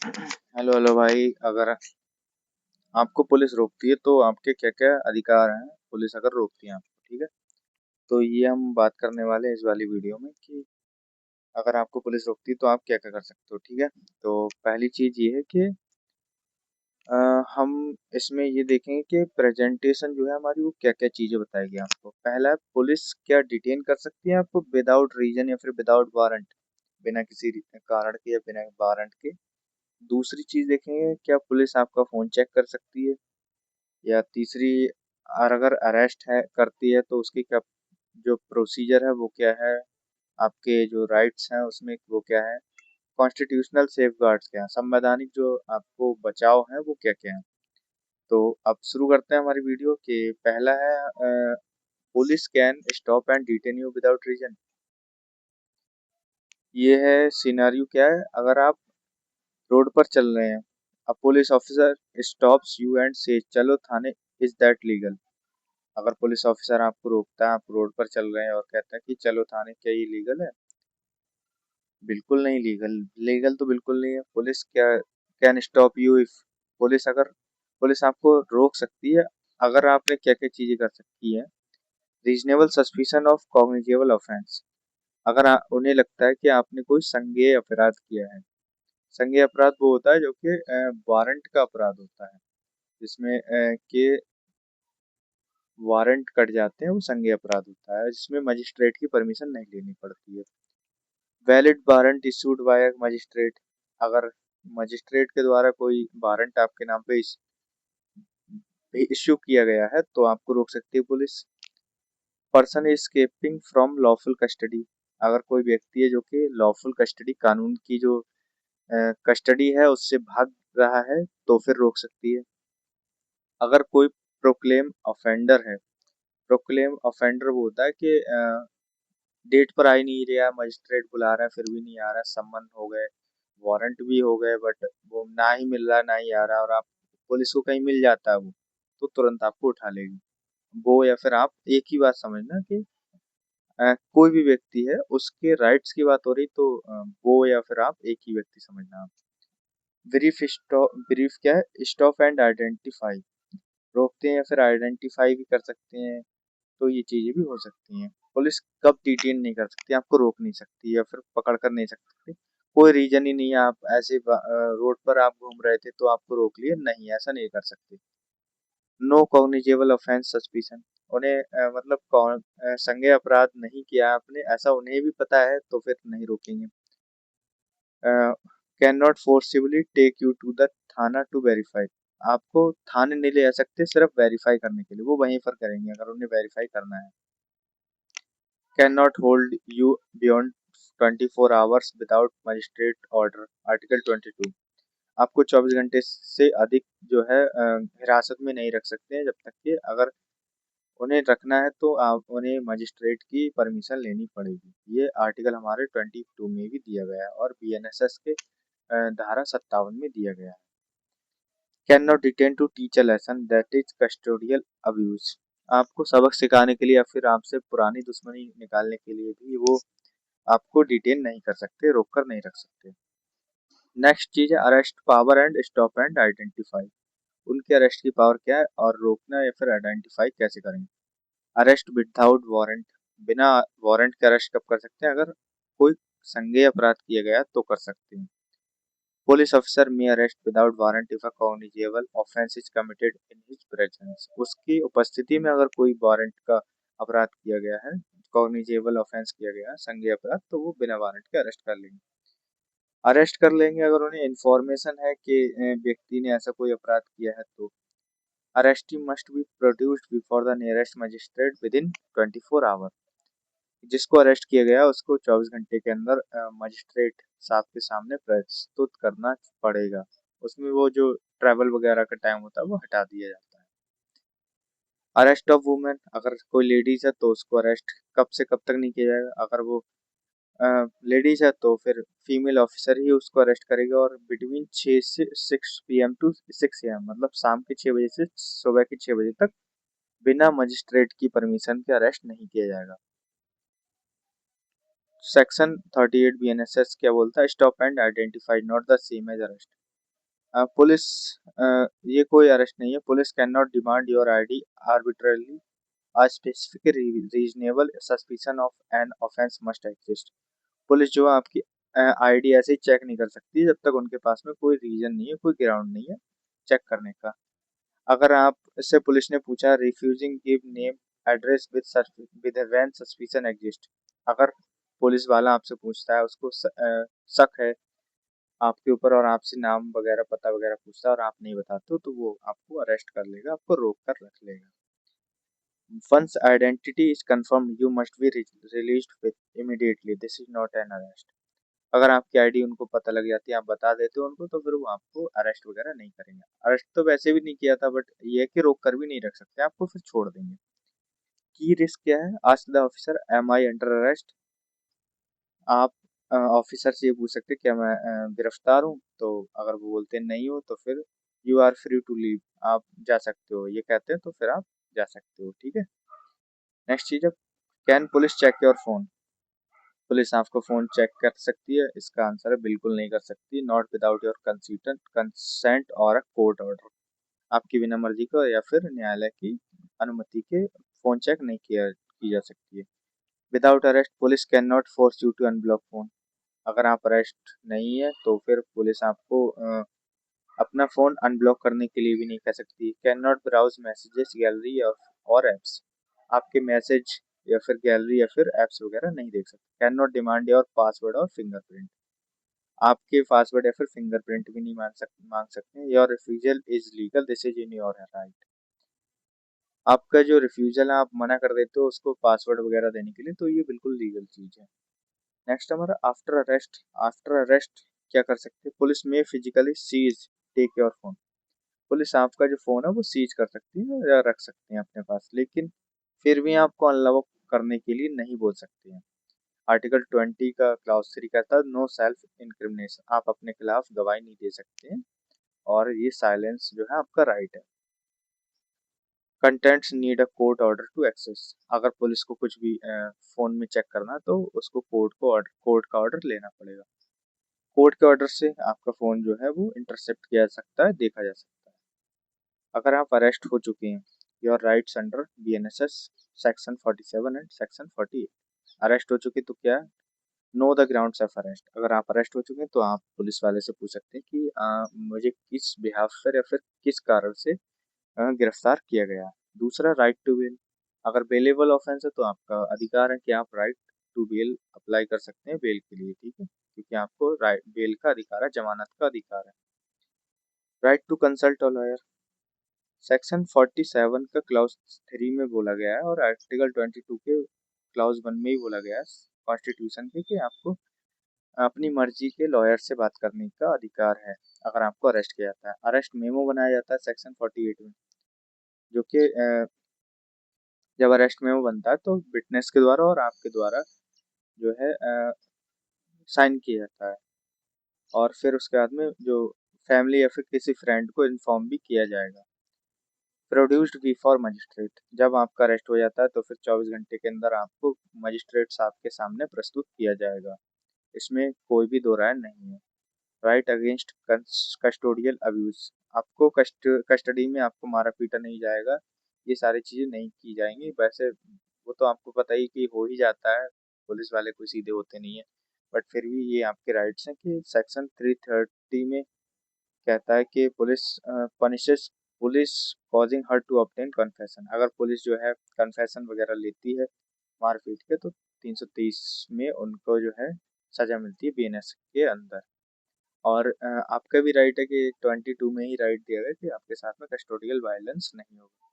Hello hello भाई। अगर आपको पुलिस रोकती है तो आपके क्या क्या अधिकार हैं, पुलिस अगर रोकती है आपको, ठीक है। तो ये हम बात करने वाले हैं इस वाली वीडियो में कि अगर आपको पुलिस रोकती है तो आप क्या क्या कर सकते हो, ठीक है। तो पहली चीज ये है कि हम इसमें ये देखेंगे कि प्रेजेंटेशन जो है हमारी वो क्या क्या चीजें बताएगी आपको। पहला है, पुलिस क्या डिटेन कर सकती है आपको विदाउट रीजन या फिर विदाउट वारंट, बिना किसी कारण के या बिना वारंट के। दूसरी चीज देखेंगे, क्या पुलिस आपका फोन चेक कर सकती है। या तीसरी, और अगर अरेस्ट है करती है तो उसकी क्या जो प्रोसीजर है वो क्या है, आपके जो राइट्स हैं उसमें वो क्या है, कॉन्स्टिट्यूशनल सेफगार्ड्स क्या है, संवैधानिक जो आपको बचाव है वो क्या क्या है। तो अब शुरू करते हैं हमारी वीडियो के। पहला है, police can stop and detain you without reason. ये है सिनारियो, क्या है, अगर आप रोड पर चल रहे हैं, अ police officer stops you and से चलो थाने, इज दैट लीगल। अगर पुलिस ऑफिसर आपको रोकता है, आप रोड पर चल रहे हैं और कहता है कि चलो थाने, क्या ये लीगल है? बिल्कुल नहीं लीगल। लीगल तो बिल्कुल नहीं है। पुलिस क्या can stop you if, police आपको रोक सकती है अगर आपने क्या क्या चीजें कर सकती है। Reasonable suspicion of cognizable offence, अगर उन्हें लगता है कि आपने कोई संज्ञेय अपराध किया है। संज्ञेय अपराध वो होता है जो कि वारंट का अपराध होता है, जिसमें के वारंट कट जाते हैं, वो संज्ञेय अपराध होता है जिसमें मजिस्ट्रेट की परमिशन नहीं लेनी पड़ती है। Valid warrant issued by magistrate, अगर मजिस्ट्रेट के द्वारा कोई वारंट आपके नाम पे इश्यू किया गया है तो आपको रोक सकती है police. Person escaping from lawful custody, अगर कोई व्यक्ति है जो कि लॉफुल कस्टडी, कानून की जो कस्टडी है उससे भाग रहा है तो फिर रोक सकती है। अगर कोई प्रोक्लेम ऑफेंडर है, प्रोक्लेम ऑफेंडर वो होता है कि डेट पर आ ही नहीं रहा, मजिस्ट्रेट बुला रहा है फिर भी नहीं आ रहा, सम्मन हो गए, वारंट भी हो गए, बट वो ना ही मिल रहा ना ही आ रहा, और आप पुलिस को कहीं मिल जाता है वो, तो तुरंत आपको उठा लेगी वो। या फिर आप एक ही बात समझना कि कोई भी व्यक्ति है उसके राइट्स की बात हो रही तो वो, या फिर आप एक ही व्यक्ति समझना आप। ब्रीफ स्टॉप, ब्रीफ क्या है, स्टॉप एंड आइडेंटिफाई, रोकते हैं या फिर आइडेंटिफाई भी कर सकते हैं, तो ये चीजें भी हो सकती हैं। पुलिस कब डिटेन नहीं कर सकती, आपको रोक नहीं सकती या फिर पकड़ कर नहीं सकती, कोई रीजन ही नहीं है, आप ऐसे रोड पर आप घूम रहे थे तो आपको रोक लिए, नहीं, ऐसा नहीं कर सकते। नो कॉग्निजेबल ऑफेंस सस्पिशन, उन्हें मतलब संज्ञेय अपराध नहीं किया आपने ऐसा उन्हें भी पता है तो फिर नहीं रोकेंगे। Can not forcibly take you to the thana to verify, आपको थाने नहीं ले जा सकते सिर्फ वेरीफाई करने के लिए, वो वहीं पर करेंगे अगर उन्हें वेरीफाई करना है। Can not hold you beyond 24 hours without magistrate order, article 22, आपको 24 घंटे से अधिक जो है हिरासत में नहीं रख सकते हैं, जब तक कि अगर उन्हें रखना है तो आप उन्हें मजिस्ट्रेट की परमिशन लेनी पड़ेगी। ये आर्टिकल हमारे 22 में भी दिया गया है और बीएनएसएस के धारा 57 में दिया गया है। Can not detain to teach a lesson that is custodial abuse, आपको सबक सिखाने के लिए या फिर आपसे पुरानी दुश्मनी निकालने के लिए भी वो आपको डिटेन नहीं कर सकते, रोक कर नहीं रख सकते। नेक्स्ट चीज है arrest power and stop and identify, उनके अरेस्ट की पावर क्या है और रोकना या फिर आइडेंटिफाई कैसे करेंगे। अरेस्ट विदाउट वारंट, बिना वारंट के अरेस्ट कब कर सकते हैं, अगर कोई संज्ञेय अपराध किया गया तो कर सकते हैं। Police officer may arrest without warrant if a cognizable offence is committed in his presence, उसकी उपस्थिति में अगर कोई वारंट का अपराध किया गया है, कॉग्निजेबल ऑफेंस किया गया है, संज्ञेय अपराध, तो वो बिना वारंट के अरेस्ट कर लेंगे। अरेस्ट कर लेंगे अगर उन्हें इन्फॉर्मेशन है कि व्यक्ति ने ऐसा कोई अपराध किया है तो। Arrestee must be produced before the nearest magistrate within 24 hour, जिसको अरेस्ट किया गया उसको 24 घंटे के अंदर मजिस्ट्रेट साहब के सामने प्रस्तुत करना पड़ेगा। उसमें वो जो ट्रैवल वगैरह का टाइम होता है वो हटा दिया जाता है। अरेस्ट ऑफ वुमेन, अगर कोई लेडीज है तो उसको अरेस्ट कब से कब तक नहीं किया जाएगा, अगर वो लेडीज है तो फिर फीमेल ऑफिसर ही उसको अरेस्ट करेगा, और बिटवीन 6 से 6 PM टू 6 AM, मतलब शाम के 6 बजे से सुबह के 6 बजे तक बिना मजिस्ट्रेट की परमिशन के अरेस्ट नहीं किया जाएगा। सेक्शन 38 बीएनएसएस क्या बोलता है, stop and identify not the same as arrest, police ये कोई अरेस्ट नहीं है। Police can not demand your ID arbitrarily. A specific reasonable suspicion of an offense must exist। Police जो है आपकी आईडी ऐसे ही चेक नहीं कर सकती जब तक उनके पास में कोई रीजन नहीं है, कोई ग्राउंड नहीं है चेक करने का। अगर आप इससे पुलिस ने पूछा refusing give name address with when suspicion exist. अगर पुलिस वाला आपसे पूछता है, उसको शक है आपके ऊपर और आपसे नाम वगैरह पता वगैरह पूछता है और आप नहीं बताते हो, तो वो आपको अरेस्ट कर लेगा, आपको रोक कर रख लेगा। Once identity is confirmed, you must be released with immediately. This is not an arrest। अगर आपकी आईडी उनको पता लग जाती है, आप बता देते हो उनको, तो फिर वो आपको अरेस्ट वगैरह नहीं करेंगे। अरेस्ट तो वैसे भी नहीं किया था, बट ये है कि रोक कर भी नहीं रख सकते, आपको फिर छोड़ देंगे। की रिस्क क्या है? Ask the officer am I under arrest. आप ऑफिसर से ये पूछ सकते हैं क्या मैं गिरफ्तार हूँ, तो अगर वो बोलते हैं नहीं हो तो फिर you are free to leave, आप जा सकते हो, ये कहते हैं तो फिर आप जा सकते हो। ठीक है, नेक्स्ट चीज है can police check your phone. Police आपको फोन चेक कर सकती है? इसका आंसर है बिल्कुल नहीं कर सकती। नॉट विदाउट योर कंसेंट और अ कोर्ट ऑर्डर। आपकी बिना मर्जी को या फिर न्यायालय की अनुमति के फोन चेक नहीं किया की जा सकती है। Without arrest police can not force you to unblock phone. अगर आप अरेस्ट नहीं है तो फिर पुलिस आपको अपना फोन अनब्लॉक करने के लिए भी नहीं कह सकती। Can not browse messages gallery और एप्स। आपके मैसेज या फिर गैलरी या फिर एप्स वगैरह नहीं देख सकते। Can not demand your password और फिंगरप्रिंट। आपके पासवर्ड या फिर फिंगरप्रिंट भी नहीं मांग सकते। Your refusal is legal, this is in your right. आपका जो रिफ्यूजल है, आप मना कर देते हो उसको पासवर्ड वगैरह देने के लिए, तो ये बिल्कुल लीगल चीज है। नेक्स्ट हमारा आफ्टर अरेस्ट। आफ्टर अरेस्ट क्या कर सकते हैं? Police may physically seize take your phone. Police आपका जो फोन है वो सीज कर सकती है या रख सकते हैं अपने पास, लेकिन फिर भी आपको अनलॉक करने के लिए नहीं बोल सकते हैं। आर्टिकल 20 का क्लास 3 कहता है नो सेल्फ इंक्रिमिनेशन। आप अपने खिलाफ गवाही नहीं दे सकते हैं और ये साइलेंस जो है आपका राइट है। Contents need a court order to access. अगर पुलिस को कुछ भी फोन में चेक करना है तो उसको कोर्ट का ऑर्डर लेना पड़ेगा। कोर्ट के ऑर्डर से आपका फोन जो है वो इंटरसेप्ट किया जा सकता है, देखा जा सकता है। अगर आप अरेस्ट हो चुके हैं, your rights under BNSS section 47 and section 48। Arrest हो चुके तो क्या, know the grounds of arrest. अगर आप अरेस्ट हो चुके हैं तो आप पुलिस वाले से पूछ सकते हैं कि मुझे किस बिहाफ पर या फिर किस कारण से गिरफ्तार किया गया। दूसरा राइट टू बेल। अगर बेलेबल ऑफेंस है तो आपका अधिकार है कि आप राइट टू बेल अप्लाई कर सकते हैं बेल के लिए। ठीक है, क्योंकि आपको राइट बेल का अधिकार है, जमानत का अधिकार है। Right to consult a lawyer. Section 47 का क्लाउज 3 में बोला गया है और आर्टिकल 22 के क्लाउज 1 में ही बोला गया है कॉन्स्टिट्यूशन के, कि आपको अपनी मर्जी के लॉयर से बात करने का अधिकार है अगर आपको अरेस्ट किया जाता है। अरेस्ट मेमो बनाया जाता है सेक्शन 48 में, जो कि जब अरेस्ट मेमो बनता है तो विटनेस के द्वारा और आपके द्वारा जो है साइन किया जाता है, और फिर उसके बाद में जो फैमिली या फिर किसी फ्रेंड को इन्फॉर्म भी किया जाएगा। Produced before magistrate. जब आपका अरेस्ट हो जाता है तो फिर 24 घंटे के अंदर आपको मजिस्ट्रेट साहब के सामने प्रस्तुत किया जाएगा। इसमें कोई भी दो राय नहीं है। Right against custodial abuse. आपको कस्टडी में आपको मारा पीटा नहीं जाएगा, ये सारी चीजें नहीं की जाएंगी। वैसे वो तो आपको पता ही कि हो ही जाता है, पुलिस वाले कोई सीधे होते नहीं है, बट फिर भी ये आपके राइट्स हैं कि सेक्शन 330 में कहता है कि police punishes police causing hurt to obtain confession. अगर पुलिस जो है कन्फेशन वगैरह लेती है मारपीट के, तो 330 में उनको जो है सजा मिलती है BNS के अंदर। और आपका भी राइट है कि 22 में ही राइट दिया गया कि आपके साथ में कस्टोडियल वायलेंस नहीं होगा।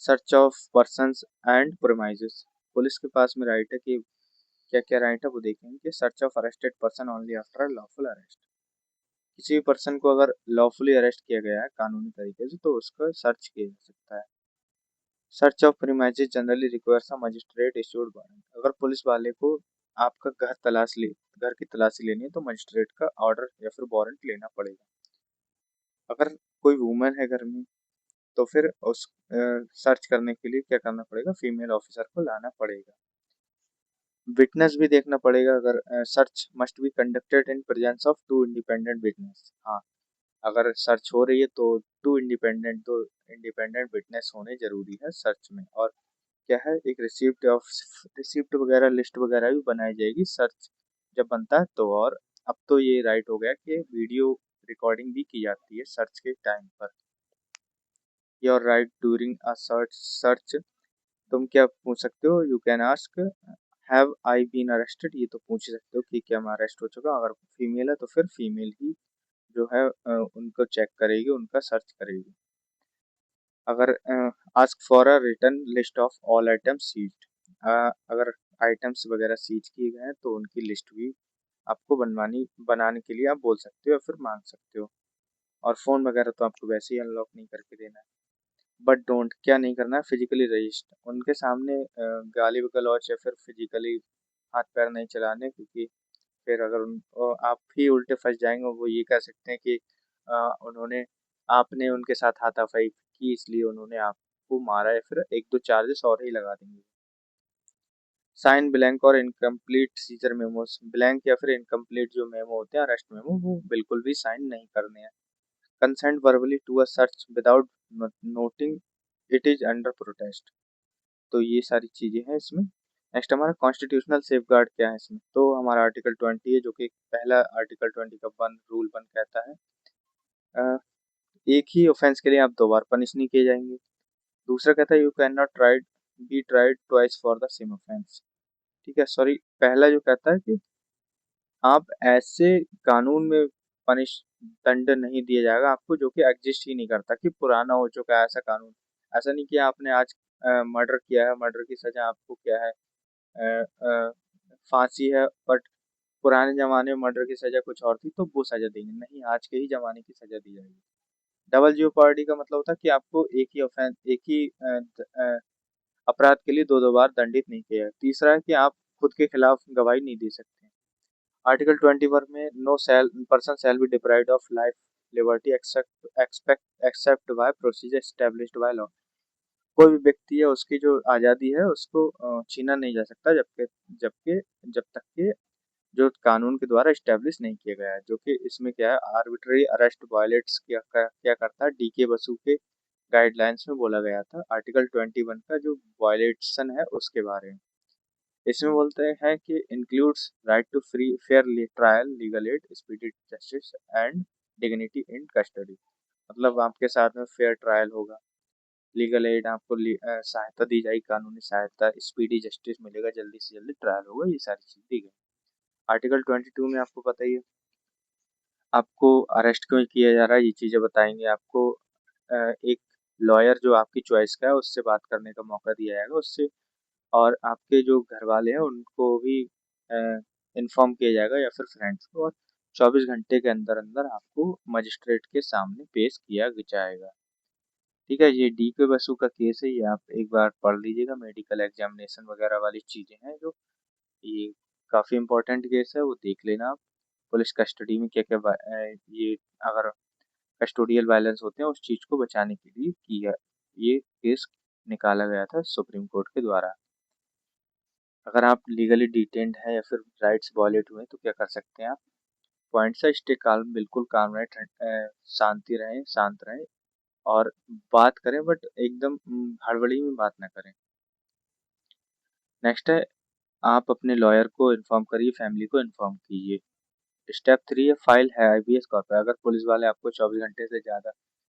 Search of persons and premises. Police के पास में राइट है कि क्या क्या राइट है वो देखेंगे कि search of arrested person only after lawful arrest. किसी भी पर्सन को अगर लॉफुली अरेस्ट किया गया है कानूनी तरीके से तो उसका सर्च किया जा सकता है। Search of premises generally requires a magistrate issued warrant. अगर पुलिस वाले को आपका घर की तलाशी लेनी है तो मजिस्ट्रेट का ऑर्डर या फिर वारंट लेना पड़ेगा। अगर कोई वुमन है घर में तो फिर उस सर्च करने के लिए क्या करना पड़ेगा, फीमेल ऑफिसर को लाना पड़ेगा। विटनेस भी देखना पड़ेगा। अगर search must be conducted in presence of two independent witness. हाँ, अगर सर्च हो रही है तो दो इंडिपेंडेंट विटनेस होने जरूरी है सर्च में। और क्या है, एक रिसिप्ट वगैरह लिस्ट वगैरह भी बनाई जाएगी सर्च जब बनता है तो। और अब तो ये राइट हो गया कि वीडियो रिकॉर्डिंग भी की जाती है सर्च के टाइम पर। Your right during a search, तुम क्या पूछ सकते हो, you can ask have I been arrested, ये तो पूछ सकते हो कि क्या मैं अरेस्ट हो चुका। अगर फीमेल है तो फिर फीमेल ही जो है उनको चेक करेगी, उनका सर्च करेगी। अगर ask for a return list of all items seized, अगर आइटम्स वगैरह सीज किए गए हैं तो उनकी लिस्ट भी आपको बनाने के लिए आप बोल सकते हो या फिर मांग सकते हो। और फोन वगैरह तो आपको वैसे ही अनलॉक नहीं करके देना है। बट डोंट, क्या नहीं करना है, फिजिकली रजिस्टर उनके सामने गाली गलौच या फिर फिजिकली हाथ पैर नहीं चलाने, क्योंकि फिर अगर आप ही उल्टे फंस जाएंगे। वो ये कह सकते हैं कि उन्होंने आपने उनके साथ हाथापाई की इसलिए उन्होंने आपको मारा, या फिर एक दो चार्जेस और ही लगा देंगे। साइन ब्लैंक और इनकम्प्लीट सीजर मेमोस, ब्लैंक या फिर इनकम्प्लीट जो मेमो होते हैं अरेस्ट मेमो, वो बिल्कुल भी साइन नहीं करने हैं। Consent verbally to a search without noting it is under protest, तो ये सारी चीजें हैं इसमें। नेक्स्ट हमारा कॉन्स्टिट्यूशनल सेफ गार्ड क्या है इसमें, तो हमारा आर्टिकल 20 है, जो कि पहला आर्टिकल 20 का रूल 1 कहता है एक ही ऑफेंस के लिए आप 2 बार पनिश नहीं किए जाएंगे। दूसरा कहता है you can not tried B tried twice for the same offence. ठीक है, सॉरी, पहला जो कहता है कि आप ऐसे कानून में पनिश दंड नहीं दिया जाएगा आपको जो कि एग्जिस्ट ही नहीं करता, कि पुराना हो चुका है ऐसा कानून। ऐसा नहीं कि आपने आज मर्डर किया है, मर्डर की सजा आपको क्या है, अ, अ, फांसी है, बट पुराने जमाने में मर्डर की सजा कुछ और थी तो वो सजा देंगे नहीं, आज के ही जमाने की सजा दी जाएगी। डबल जियोपार्डी का मतलब होता है कि आपको एक ही अपराध के लिए दो दो बार दंडित नहीं किया है। तीसरा है कि आप खुद के खिलाफ गवाही नहीं दे सकते। आर्टिकल 21 में no shall person shall be deprived of life liberty except by procedure established by law, कोई भी व्यक्ति है उसकी जो आज़ादी है उसको छीना नहीं जा सकता जबकि जबकि जब तक कि जो कानून के द्वारा स्टैब्लिश नहीं किया गया है। जो कि इसमें क्या है, आर्बिट्ररी अरेस्ट वायलेट्स क्या करता है, डीके बसु के गाइडलाइंस में बोला गया था आर्टिकल 21 का जो वायलेशन है उसके बारे में। इसमें बोलते हैं कि includes right to free fair trial, legal aid, speedy justice and dignity in custody, मतलब आपके साथ में फेयर ट्रायल होगा, लीगल एड आपको सहायता दी जाएगी, कानूनी सहायता, स्पीडी जस्टिस मिलेगा, जल्दी से जल्दी ट्रायल होगा, ये सारी चीज दी गई। आर्टिकल 22 में आपको पता ही है आपको अरेस्ट क्यों किया जा रहा है, ये चीजें बताएंगे आपको। एक लॉयर जो आपकी चॉइस का है उससे बात करने का मौका दिया जाएगा उससे, और आपके जो घर वाले हैं उनको भी इन्फॉर्म किया जाएगा या फिर फ्रेंड्स को, और 24 घंटे के अंदर अंदर आपको मजिस्ट्रेट के सामने पेश किया जाएगा। ठीक है, ये डी के बसु का केस है, ये आप एक बार पढ़ लीजिएगा, मेडिकल एग्जामिनेशन वगैरह वाली चीजें हैं जो, ये काफी इंपॉर्टेंट केस है, वो देख लेना आप। पुलिस कस्टडी में क्या क्या ये अगर कस्टोडियल वायलेंस होते हैं उस चीज को बचाने के लिए किया ये केस निकाला गया था सुप्रीम कोर्ट के द्वारा। अगर आप लीगली डिटेन्ड हैं या फिर राइट्स वायलेट हुए तो क्या कर सकते हैं आप, पॉइंट से स्टे काल्म, बिल्कुल काम रहे, शांति रहें, शांत रहें, और बात करें बट एकदम हड़बड़ी में बात ना करें। नेक्स्ट है, आप अपने लॉयर को इन्फॉर्म करिए, फैमिली को इन्फॉर्म कीजिए। स्टेप 3 है फाइल है आईबीएस कॉपी, अगर पुलिस वाले आपको 24 घंटे से ज़्यादा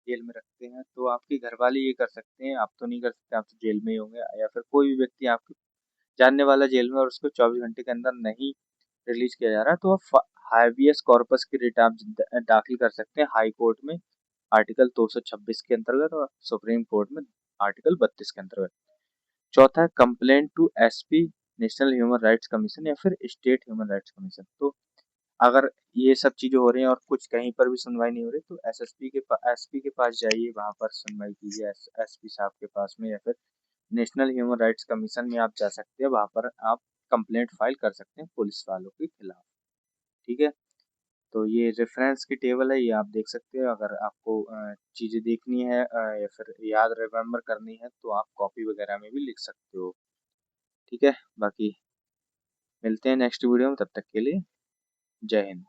जेल में रखते हैं तो आपके घर वाले ये कर सकते हैं, आप तो नहीं कर सकते, आप तो जेल में ही होंगे, या फिर कोई भी व्यक्ति आपके जानने वाला जेल में और उसको 24 घंटे के अंदर नहीं रिलीज किया जा रहा तो आप हाईबियस कॉर्पस की रिट आप दाखिल कर सकते हैं हाई कोर्ट में आर्टिकल 226 के अंतर्गत, और सुप्रीम कोर्ट में आर्टिकल 32 के अंतर्गत। चौथा है complaint to SP, national human rights commission या फिर स्टेट ह्यूमन राइट्स कमीशन। तो अगर ये सब चीजें हो रही हैं और कुछ कहीं पर भी सुनवाई नहीं हो रही तो एसपी के पास जाइए, वहां पर सुनवाई कीजिए एसपी साहब के पास में, या फिर नेशनल ह्यूमन राइट्स कमीशन में आप जा सकते हैं, वहां पर आप कंप्लेंट फाइल कर सकते हैं पुलिस वालों के खिलाफ। ठीक है, तो ये रेफरेंस की टेबल है, ये आप देख सकते हो। अगर आपको चीजें देखनी है या फिर याद रिमेम्बर करनी है तो आप कॉपी वगैरह में भी लिख सकते हो। ठीक है, बाकी मिलते हैं नेक्स्ट वीडियो में, तब तक के लिए जय हिंद।